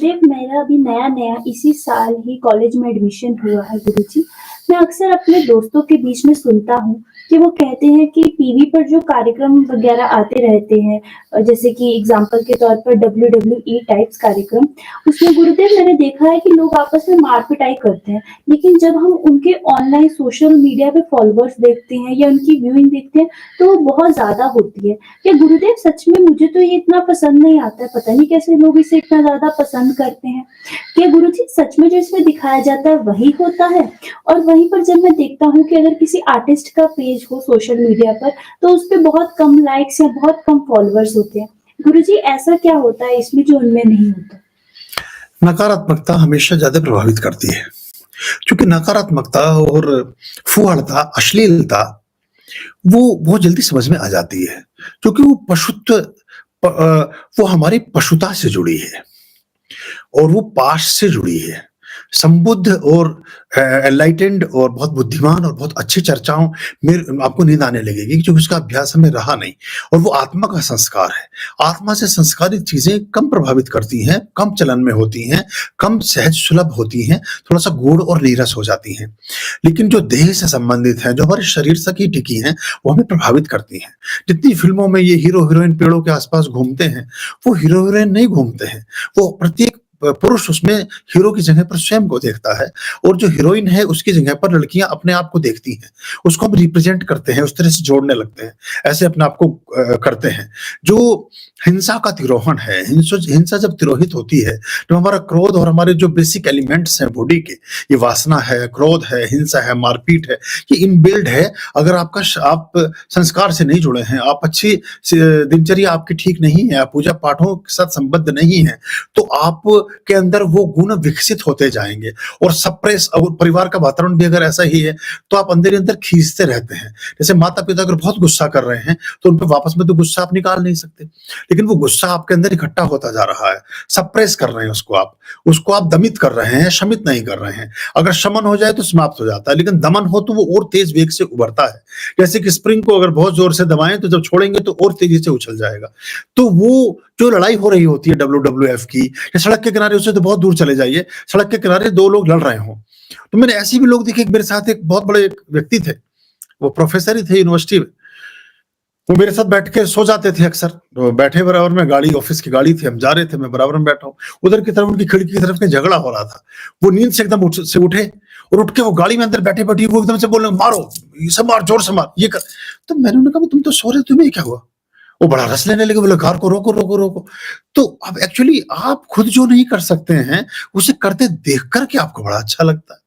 गुरुदेव, मेरा अभी नया-नया इसी साल ही कॉलेज में एडमिशन हुआ है गुरुजी। मैं अक्सर अपने दोस्तों के बीच में सुनता हूँ कि वो कहते हैं कि टीवी पर जो कार्यक्रम वगैरह आते रहते हैं, जैसे कि एग्ज़ाम्पल के तौर पर डब्ल्यूडब्ल्यूई टाइप्स कार्यक्रम, उसमें गुरुदेव मैंने देखा है कि लोग आपस में मार-पिटाई करते हैं। लेकिन जब हम उनके ऑनलाइन सोशल मीडिया पे फॉलोअर्स देखते हैं या उनकी व्यूइंग देखते हैं, तो वो बहुत ज़्यादा होती है। क्या गुरुदेव सच में मुझे तो ये इतना पसंद नहीं आता है, पता नहीं कैसे लोग इसे इतना ज़्यादा पसंद करते हैं। क्या गुरुजी सच में जो इसमें दिखाया जाता है वही होता है? और वहीं पर जब मैं देखता हूँ कि अगर किसी आर्टिस्ट का पेज हो सोशल मीडिया पर, तो उसपे बहुत कम लाइक्स या बहुत कम फॉलोअर्स होते हैं। गुरुजी ऐसा क्या होता है इसमें जो उनमें नहीं होता? नकारात्मकता हमेशा ज़्यादा प्रभावित करती है, क्योंकि नकारात्मकता और फूहड़ता, अश्लीलता वो बहुत जल्दी समझ में आ जाती है, क्योंकि वो हमारी पशुता से जुड़ी है और वो पास्ट से जुड़ी है। संबुद्ध और एनलाइटेंड और बहुत बुद्धिमान और बहुत अच्छी चर्चाओं में आपको नींद आने लगेगी, क्योंकि उसका अभ्यास हमें रहा नहीं और वो आत्मा का संस्कार है। आत्मा से संस्कारित चीज़ें कम प्रभावित करती हैं, कम चलन में होती हैं, कम सहज सुलभ होती हैं, थोड़ा-सा गूढ़ और नीरस हो जाती हैं। लेकिन जो देह से संबंधित हैं, जो हमारे शरीर तक ही टिकी हैं, वो हमें प्रभावित करती हैं। जितनी फ़िल्मों में ये हीरो-हीरोइन पेड़ों के आस-पास घूमते हैं, वो हीरो-हीरोइन नहीं घूमते हैं। वो प्रत्येक पुरुष उसमें हीरो की जगह पर स्वयं को देखता है और जो हीरोइन है उसकी जगह पर लड़कियां अपने आप को देखती हैं। उसको हम रिप्रेजेंट करते हैं, उस तरह से जोड़ने लगते हैं, ऐसे अपने आप को करते हैं। जो हिंसा का तिरोहन है, हिंसा जब तिरोहित होती है, तो हमारा क्रोध और हमारे जो बेसिक एलिमेंट्स हैं बॉडी के, ये वासना है, क्रोध है, हिंसा है, मारपीट है, ये इनबिल्ड है। अगर आप संस्कार से नहीं जुड़े हैं, आप अच्छी दिनचर्या आपकी ठीक नहीं है, आप पूजा पाठों के साथ संबद्ध नहीं है, तो आप के अंदर वो गुण विकसित होते जाएंगे और सप्रेस और परिवार का वातावरण भी अगर ऐसा ही है, तो आप अंदर ही अंदर खींचते रहते हैं। जैसे माता-पिता अगर बहुत गुस्सा कर रहे हैं, तो उन पे वापस में तो गुस्सा आप निकाल नहीं सकते, लेकिन वो गुस्सा आपके अंदर इकट्ठा होता जा रहा है, सप्रेस कर रहे हैं उसको आप दमित कर रहे हैं, शमित नहीं कर रहे हैं। अगर शमन हो जाए तो समाप्त हो जाता है, लेकिन दमन हो तो वो और तेज वेग से उभरता है। जैसे कि स्प्रिंग को अगर बहुत जोर से दबाएं तो जब छोड़ेंगे तो और तेजी से उछल जाएगा। तो वो जो लड़ाई हो रही होती है डब्ल्यूडब्ल्यूएफ की, या सड़क के किनारे, उससे तो बहुत दूर चले जाइए, सड़क के किनारे दो लोग लड़ रहे हों, तो मैंने ऐसे भी लोग देखे। मेरे साथ एक बहुत बड़े एक व्यक्ति थे, वो प्रोफेसर ही थे यूनिवर्सिटी में। वो मेरे साथ बैठ के सो जाते थे अक्सर, तो बैठे बराबर में, गाड़ी ऑफिस की गाड़ी थी, हम जा रहे थे, मैं बराबर में बैठा हूँ, उधर की तरफ उनकी खिड़की की तरफ के झगड़ा हो रहा था। वो नींद से एकदम से उठे और उठ के वो गाड़ी में अंदर बैठे बैठी वो एकदम से बोले, मारो, ये सब मार, जोर से मार, ये कर। तो मैंने उन्हें कहा, तुम तो सो रहे, तुम्हें क्या हुआ? वो बड़ा रस लेने लगे, बोले कार को रोको रोको रोको। तो अब एक्चुअली आप खुद जो नहीं कर सकते हैं, उसे करते देख कर के आपको बड़ा अच्छा लगता है।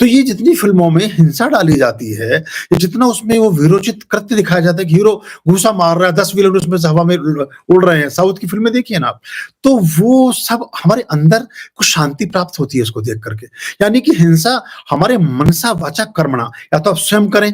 तो ये जितनी फिल्मों में हिंसा डाली जाती है, ये जितना उसमें वो वीरोचित कृत्य दिखाया जाता है कि हीरो घूसा मार रहा है, 10 विलन उसमें से हवा में उड़ रहे हैं, साउथ की फिल्में देखिए ना आप, तो वो सब हमारे अंदर कुछ शांति प्राप्त होती है उसको देख करके। यानी कि हिंसा हमारे मनसा वाचा कर्मणा, या तो आप स्वयं करें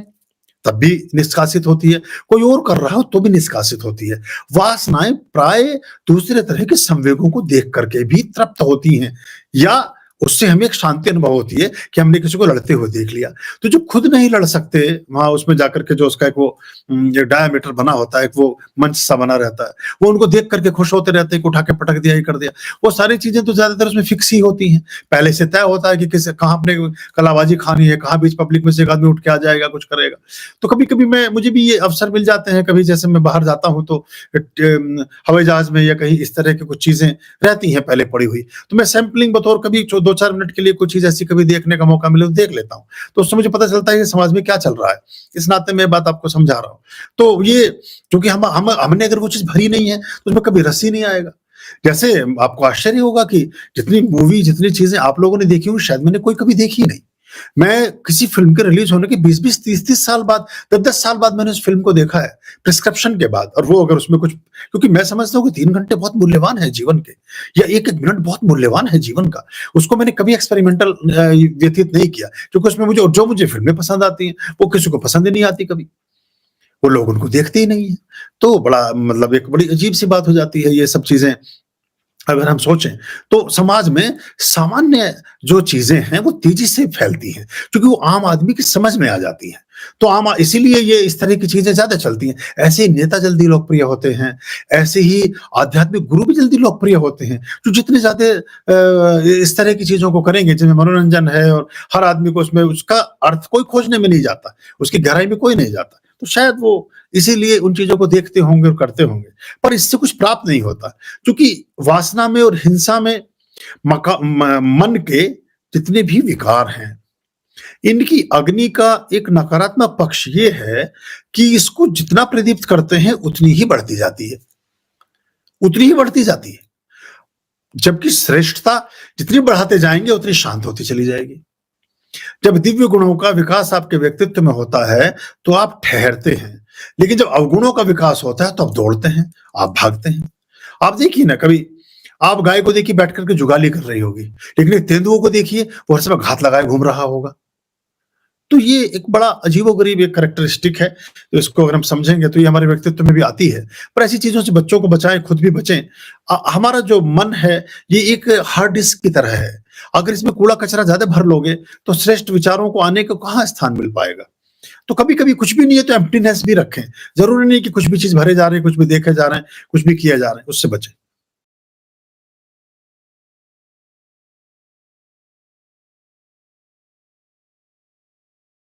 तब भी निष्कासित होती है, कोई और कर रहा हो तो भी निष्कासित होती है। वासनाएं प्राय दूसरे तरह के संवेगों को देख करके भी तृप्त होती हैं, या उससे हमें एक शांति अनुभव होती है कि हमने किसी को लड़ते हुए देख लिया। तो जो खुद नहीं लड़ सकते, वहां उसमें जाकर के जो उसका एक वो एक डायमीटर बना होता है, एक वो मंच सा बना रहता है, वो उनको देख करके खुश होते रहते हैं कि उठा के पटक दिया, ये कर दिया। वो सारी चीजें तो ज्यादातर उसमें फिक्स ही होती हैं, पहले से तय होता है कि किस कहाँ अपने कलाबाजी खानी है, कहाँ बीच पब्लिक में से एक आदमी उठ के आ जाएगा, कुछ करेगा। तो कभी कभी मुझे भी ये अवसर मिल जाते हैं, कभी जैसे मैं बाहर जाता हूँ तो हवाई जहाज में या कहीं इस तरह की कुछ चीजें रहती हैं पहले पड़ी हुई, तो मैं सैंपलिंग बतौर कभी 2-4 मिनट के लिए कुछ चीज ऐसी कभी देखने का मौका मिले तो देख लेता हूँ, तो उससे मुझे पता चलता है कि समाज में क्या चल रहा है। इस नाते मैं बात आपको समझा रहा हूँ। तो ये, क्योंकि हमने अगर वो चीज भरी नहीं है तो उसमें कभी रस ही नहीं आएगा। जैसे आपको आश्चर्य होगा कि जितनी मूवी, जितनी चीजें आप लोगों ने देखी होंगी, शायद मैंने कोई कभी देखी नहीं। मैं किसी फिल्म के रिलीज होने के 20-20, 30-30 साल बाद, 10-10 साल बाद मैंने उस फिल्म को देखा है, प्रिस्क्रिप्शन के बाद। और वो अगर उसमें कुछ, क्योंकि मैं समझता हूँ कि 3 घंटे बहुत मूल्यवान है जीवन के, या 1-1 मिनट बहुत मूल्यवान है जीवन का। उसको मैंने कभी एक्सपेरिमेंटल व्यतीत नहीं किया, क्योंकि उसमें मुझे फिल्में पसंद आती हैं, वो किसी को पसंद ही नहीं आती कभी। वो लोग उनको देखते ही नहीं है। तो बड़ा मतलब एक बड़ी अजीब सी बात हो जाती है ये सब चीजें। अगर हम सोचें तो समाज में सामान्य जो चीजें हैं वो तेजी से फैलती हैं, क्योंकि वो आम आदमी की समझ में आ जाती हैं। तो आम इसीलिए ये इस तरह की चीज़ें ज़्यादा चलती हैं। ऐसे ही नेता जल्दी लोकप्रिय होते हैं, ऐसे ही आध्यात्मिक गुरु भी जल्दी लोकप्रिय होते हैं, जो जितने ज़्यादा इस तरह की चीज़ों को करेंगे जिनमें मनोरंजन है और हर आदमी को उसमें उसका अर्थ कोई खोजने में नहीं जाता, उसकी गहराई में कोई नहीं जाता। तो शायद वो इसीलिए उन चीज़ों को देखते होंगे और करते होंगे, पर इससे कुछ प्राप्त नहीं होता, क्योंकि वासना में और हिंसा में मन के जितने भी विकार हैं, इनकी अग्नि का एक नकारात्मक पक्ष ये है कि इसको जितना प्रदीप्त करते हैं उतनी ही बढ़ती जाती है, उतनी ही बढ़ती जाती है। जबकि श्रेष्ठता जितनी बढ़ाते जाएंगे उतनी शांत होती चली जाएगी। जब दिव्य गुणों का विकास आपके व्यक्तित्व में होता है तो आप ठहरते हैं, लेकिन जब अवगुणों का विकास होता है तो आप दौड़ते हैं, आप भागते हैं। आप देखिए ना, कभी आप गाय को देखिए बैठ करके जुगाली कर रही होगी, लेकिन एक तेंदुओं को देखिए वो हर समय घात लगाए घूम रहा होगा। तो ये एक बड़ा अजीबोगरीब एक कैरेक्टरिस्टिक है, तो इसको अगर हम समझेंगे तो ये हमारे व्यक्तित्व में भी आती है। पर ऐसी चीज़ों से बच्चों को बचाएँ, खुद भी बचें। हमारा जो मन है ये एक हार्ड डिस्क की तरह है, अगर इसमें कूड़ा-कचरा ज़्यादा भर लोगे तो श्रेष्ठ विचारों को आने को कहाँ स्थान मिल पाएगा। तो कभी-कभी कुछ भी नहीं है तो एम्प्टीनेस भी रखें। ज़रूरी नहीं कि कुछ भी चीज़ भरे जा रहे हैं, कुछ भी देखे जा रहे हैं, कुछ भी किए जा रहे हैं, उससे बचें।